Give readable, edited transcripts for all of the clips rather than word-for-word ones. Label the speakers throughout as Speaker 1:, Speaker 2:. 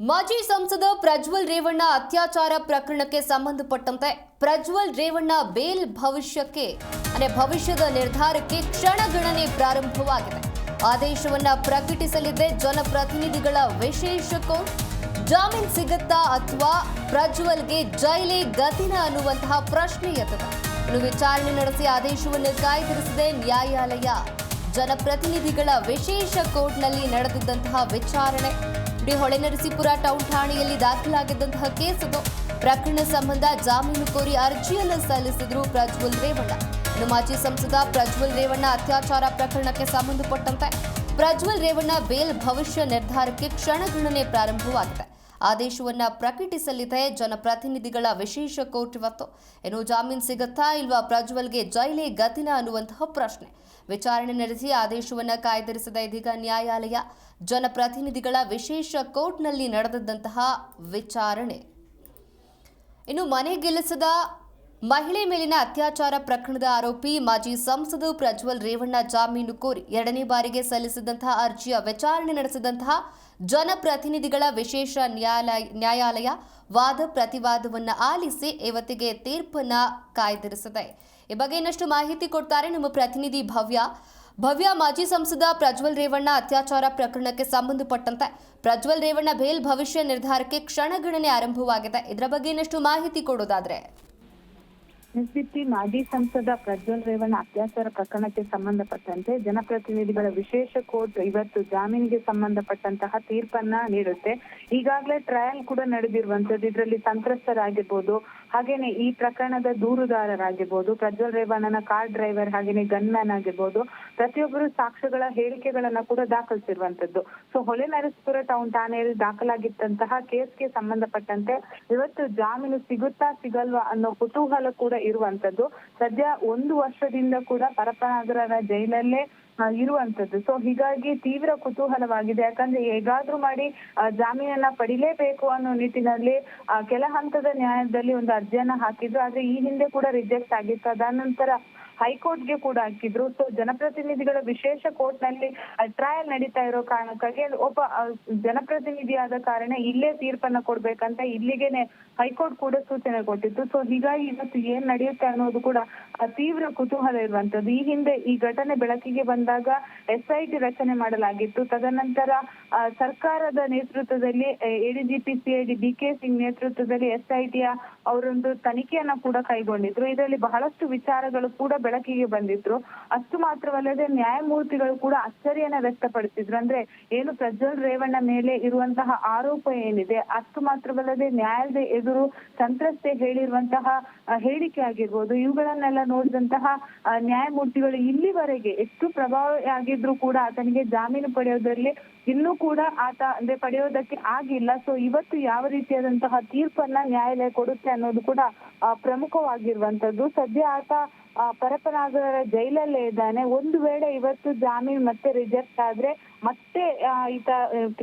Speaker 1: ಮಾಜಿ ಸಂಸದ ಪ್ರಜ್ವಲ್ ರೇವಣ್ಣ ಅತ್ಯಾಚಾರ ಪ್ರಕರಣಕ್ಕೆ ಸಂಬಂಧಪಟ್ಟಂತೆ ಪ್ರಜ್ವಲ್ ರೇವಣ್ಣ ಬೇಲ್ ಭವಿಷ್ಯದ ನಿರ್ಧಾರಕ್ಕೆ ಕ್ಷಣಗಣನೆ ಪ್ರಾರಂಭವಾಗಿದೆ. ಆದೇಶವನ್ನ ಪ್ರಕಟಿಸಲಿದೆ ಜನಪ್ರತಿನಿಧಿಗಳ ವಿಶೇಷ ಕೋರ್ಟ್. ಜಾಮೀನು ಸಿಗುತ್ತಾ ಅಥವಾ ಪ್ರಜ್ವಲ್ಗೆ ಜೈಲೇ ಗತಿನ ಅನ್ನುವಂತಹ ಪ್ರಶ್ನೆ ಎತ್ತಿದೆ. ಇನ್ನು ವಿಚಾರಣೆ ನಡೆಸಿ ಆದೇಶವನ್ನು ಕಾಯ್ದಿರಿಸಿದೆ ನ್ಯಾಯಾಲಯ. ಜನಪ್ರತಿನಿಧಿಗಳ ವಿಶೇಷ ಕೋರ್ಟ್ನಲ್ಲಿ ನಡೆದಿದ್ದಂತಹ ವಿಚಾರಣೆ ಹೊಳೆನರಸೀಪುರ ಟೌನ್ ಠಾಣೆಯಲ್ಲಿ ದಾಖಲಾಗಿದ್ದಂತಹ ಕೇಸ್ ಇದು. ಪ್ರಕರಣ ಸಂಬಂಧ ಜಾಮೀನು ಕೋರಿ ಅರ್ಜಿಯನ್ನು ಸಲ್ಲಿಸಿದ್ರು ಪ್ರಜ್ವಲ್ ರೇವಣ್ಣ. ಇನ್ನು ಮಾಜಿ ಸಂಸದ ಪ್ರಜ್ವಲ್ ರೇವಣ್ಣ ಅತ್ಯಾಚಾರ ಪ್ರಕರಣಕ್ಕೆ ಸಂಬಂಧಪಟ್ಟಂತೆ ಪ್ರಜ್ವಲ್ ರೇವಣ್ಣ ಬೇಲ್ ಭವಿಷ್ಯ ನಿರ್ಧಾರಕ್ಕೆ ಕ್ಷಣಗಣನೆ ಪ್ರಾರಂಭವಾಗಿದೆ. ಆದೇಶವನ್ನ ಪ್ರಕಟಿಸಲಿದೆ ಜನಪ್ರತಿನಿಧಿಗಳ ವಿಶೇಷ ಕೋರ್ಟ್ ಇವತ್ತು. ಇನ್ನು ಜಾಮೀನು ಸಿಗುತ್ತಾ ಇಲ್ವಾ, ಪ್ರಜ್ವಲ್ಗೆ ಜೈಲೇ ಗತಿನ ಅನ್ನುವಂತಹ ಪ್ರಶ್ನೆ. ವಿಚಾರಣೆ ನಡೆಸಿ ಆದೇಶವನ್ನ ಕಾಯ್ದಿರಿಸಿದ ಇದೀಗ ನ್ಯಾಯಾಲಯ. ಜನಪ್ರತಿನಿಧಿಗಳ ವಿಶೇಷ ಕೋರ್ಟ್ನಲ್ಲಿ ನಡೆದಂತಹ ವಿಚಾರಣೆ. ಇನ್ನು ಮನೆಗೆಲಸದ ಮಹಿಳೆ ಮೇಲಿನ ಅತ್ಯಾಚಾರ ಪ್ರಕರಣದ ಆರೋಪಿ ಮಾಜಿ ಸಂಸದ ಪ್ರಜ್ವಲ್ ರೇವಣ್ಣ ಜಾಮೀನು ಕೋರಿ ಎರಡನೇ ಬಾರಿಗೆ ಸಲ್ಲಿಸಿದಂತಹ ಅರ್ಜಿಯ ವಿಚಾರಣೆ ನಡೆಸಿದಂತಹ ಜನಪ್ರತಿನಿಧಿಗಳ ವಿಶೇಷ ನ್ಯಾಯಾಲಯ ವಾದ ಪ್ರತಿವಾದವನ್ನು ಆಲಿಸಿ ಇವತ್ತಿಗೆ ತೀರ್ಪನ್ನ ಕಾಯ್ದಿರಿಸಿದೆ. ಈ ಬಗ್ಗೆ ಇನ್ನಷ್ಟು ಮಾಹಿತಿ ಕೊಡ್ತಾರೆ ನಮ್ಮ ಪ್ರತಿನಿಧಿ ಭವ್ಯ. ಮಾಜಿ ಸಂಸದ ಪ್ರಜ್ವಲ್ ರೇವಣ್ಣ ಅತ್ಯಾಚಾರ ಪ್ರಕರಣಕ್ಕೆ ಸಂಬಂಧಪಟ್ಟಂತೆ ಪ್ರಜ್ವಲ್ ರೇವಣ್ಣ ಬೇಲ್ ಭವಿಷ್ಯ ನಿರ್ಧಾರಕ್ಕೆ ಕ್ಷಣಗಣನೆ ಆರಂಭವಾಗಿದೆ. ಇದರ ಬಗ್ಗೆ ಇನ್ನಷ್ಟು ಮಾಹಿತಿ ಕೊಡೋದಾದ್ರೆ
Speaker 2: ಮಾಜಿ ಸಂಸದ ಪ್ರಜ್ವಲ್ ರೇವಣ್ಣ ಅತ್ಯಾಚಾರ ಪ್ರಕರಣಕ್ಕೆ ಸಂಬಂಧಪಟ್ಟಂತೆ ಜನಪ್ರತಿನಿಧಿಗಳ ವಿಶೇಷ ಕೋರ್ಟ್ ಇವತ್ತು ಜಾಮೀನಿಗೆ ಸಂಬಂಧಪಟ್ಟಂತಹ ತೀರ್ಪನ್ನ ನೀಡುತ್ತೆ. ಈಗಾಗಲೇ ಟ್ರಯಲ್ ಕೂಡ ನಡೆದಿರುವಂತದ್ದು. ಇದರಲ್ಲಿ ಸಂತ್ರಸ್ತರಾಗಿರ್ಬೋದು, ಹಾಗೇನೆ ಈ ಪ್ರಕರಣದ ದೂರುದಾರರಾಗಿರ್ಬೋದು, ಪ್ರಜ್ವಲ್ ರೇವಣ್ಣನ ಕಾರ್ ಡ್ರೈವರ್ ಹಾಗೇನೆ ಗನ್ಮ್ಯಾನ್ ಆಗಿರ್ಬೋದು, ಪ್ರತಿಯೊಬ್ಬರು ಸಾಕ್ಷ್ಯಗಳ ಹೇಳಿಕೆಗಳನ್ನ ಕೂಡ ದಾಖಲಿಸಿರುವಂತದ್ದು. ಸೊ ಹೊಳೆನರಸೀಪುರ ಟೌನ್ ಠಾಣೆಯಲ್ಲಿ ದಾಖಲಾಗಿದ್ದಂತಹ ಕೇಸ್ಗೆ ಸಂಬಂಧಪಟ್ಟಂತೆ ಇವತ್ತು ಜಾಮೀನು ಸಿಗುತ್ತಾ ಸಿಗಲ್ವಾ ಅನ್ನೋ ಕುತೂಹಲ ಕೂಡ ಇರುವಂತದ್ದು. ಸದ್ಯ 1 ವರ್ಷದಿಂದ ಕೂಡ ಪರಪ್ಪನಗರ ಜೈಲಲ್ಲೇ ಇರುವಂತದ್ದು. ಸೊ ಹೀಗಾಗಿ ತೀವ್ರ ಕುತೂಹಲವಾಗಿದೆ. ಯಾಕಂದ್ರೆ ಹೇಗಾದ್ರೂ ಮಾಡಿ ಜಾಮೀನನ್ನ ಪಡಿಲೇಬೇಕು ಅನ್ನೋ ನಿಟ್ಟಿನಲ್ಲಿ ಕೆಲ ಹಂತದ ನ್ಯಾಯಾಲಯದಲ್ಲಿ ಒಂದು ಅರ್ಜಿಯನ್ನ ಹಾಕಿದ್ರು. ಆದ್ರೆ ಈ ಹಿಂದೆ ಕೂಡ ರಿಜೆಕ್ಟ್ ಆಗಿತ್ತು. ಅದಾದ ನಂತರ ಹೈಕೋರ್ಟ್ಗೆ ಕೂಡ ಹಾಕಿದ್ರು. ಸೊ ಜನಪ್ರತಿನಿಧಿಗಳ ವಿಶೇಷ ಕೋರ್ಟ್ ನಲ್ಲಿ ಟ್ರಯಲ್ ನಡೀತಾ ಇರೋ ಕಾರಣಕ್ಕಾಗಿ ಒಬ್ಬ ಜನಪ್ರತಿನಿಧಿಯಾದ ಕಾರಣ ಇಲ್ಲೇ ತೀರ್ಪನ್ನ ಕೊಡ್ಬೇಕಂತ ಇಲ್ಲಿಗೆನೆ ಹೈಕೋರ್ಟ್ ಕೂಡ ಸೂಚನೆ ಕೊಟ್ಟಿತ್ತು. ಸೊ ಹೀಗಾಗಿ ಇವತ್ತು ಏನ್ ನಡೆಯುತ್ತೆ ಅನ್ನೋದು ಕೂಡ ತೀವ್ರ ಕುತೂಹಲ ಇರುವಂತದ್ದು. ಈ ಹಿಂದೆ ಈ ಘಟನೆ ಬೆಳಕಿಗೆ ಬಂದಾಗ SIT ರಚನೆ ಮಾಡಲಾಗಿತ್ತು. ತದನಂತರ ಸರ್ಕಾರದ ನೇತೃತ್ವದಲ್ಲಿ ADGP CID DK ಸಿಂಗ್ ನೇತೃತ್ವದಲ್ಲಿ SIT ಅವರೊಂದು ತನಿಖೆಯನ್ನ ಕೂಡ ಕೈಗೊಂಡಿದ್ರು. ಇದರಲ್ಲಿ ಬಹಳಷ್ಟು ವಿಚಾರಗಳು ಕೂಡ ಬೆಳಕಿಗೆ ಬಂದಿದ್ರು. ಅಷ್ಟು ಮಾತ್ರವಲ್ಲದೆ ನ್ಯಾಯಮೂರ್ತಿಗಳು ಕೂಡ ಅಚ್ಚರಿಯನ್ನ ವ್ಯಕ್ತಪಡಿಸಿದ್ರು. ಅಂದ್ರೆ ಏನು ಪ್ರಜ್ವಲ್ ರೇವಣ್ಣ ಮೇಲೆ ಇರುವಂತಹ ಆರೋಪ ಏನಿದೆ, ಅಷ್ಟು ಮಾತ್ರವಲ್ಲದೆ ನ್ಯಾಯಾಲಯದ ಎದುರು ಸಂತ್ರಸ್ತೆ ಹೇಳಿರುವಂತಹ ಹೇಳಿಕೆ ಆಗಿರ್ಬೋದು, ಇವುಗಳನ್ನೆಲ್ಲ ನೋಡಿದಂತಹ ನ್ಯಾಯಮೂರ್ತಿಗಳು ಇಲ್ಲಿವರೆಗೆ ಎಷ್ಟು ಪ್ರಭಾವಿ ಆಗಿದ್ರು ಕೂಡ ಆತನಿಗೆ ಜಾಮೀನು ಪಡೆಯೋದ್ರಲ್ಲಿ ಇನ್ನೂ ಕೂಡ ಆತ ಪಡೆಯೋದಕ್ಕೆ ಆಗಿಲ್ಲ. ಸೊ ಇವತ್ತು ಯಾವ ರೀತಿಯಾದಂತಹ ತೀರ್ಪನ್ನ ನ್ಯಾಯಾಲಯ ಕೊಡುತ್ತೆ ಅನ್ನೋದು ಕೂಡ ಪ್ರಮುಖವಾಗಿರುವಂತದ್ದು. ಸದ್ಯ ಆತ ಪರಪ್ಪನಗರ ಜೈಲಲ್ಲೇ ಇದ್ದಾನೆ. ಒಂದು ವೇಳೆ ಇವತ್ತು ಜಾಮೀನು ಮತ್ತೆ ರಿಜೆಕ್ಟ್ ಆದ್ರೆ ಮತ್ತೆ ಈತ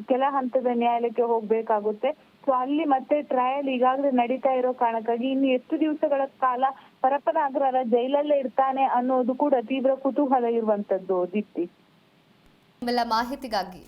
Speaker 2: ಕೆಲ ಹಂತದ ನ್ಯಾಯಾಲಯಕ್ಕೆ ಹೋಗ್ಬೇಕಾಗುತ್ತೆ. ಸೊ ಅಲ್ಲಿ ಮತ್ತೆ ಟ್ರಯಲ್ ಈಗಾಗಲೇ ನಡೀತಾ ಇರೋ ಕಾರಣಕ್ಕಾಗಿ ಇನ್ನು ಎಷ್ಟು ದಿವಸಗಳ ಕಾಲ ಪರಪ್ಪನಗರ ಜೈಲಲ್ಲೇ ಇರ್ತಾನೆ ಅನ್ನೋದು ಕೂಡ ತೀವ್ರ ಕುತೂಹಲ ಇರುವಂತದ್ದು. ದೀಪ್ತಿ,
Speaker 1: ಮಾಹಿತಿಗಾಗಿ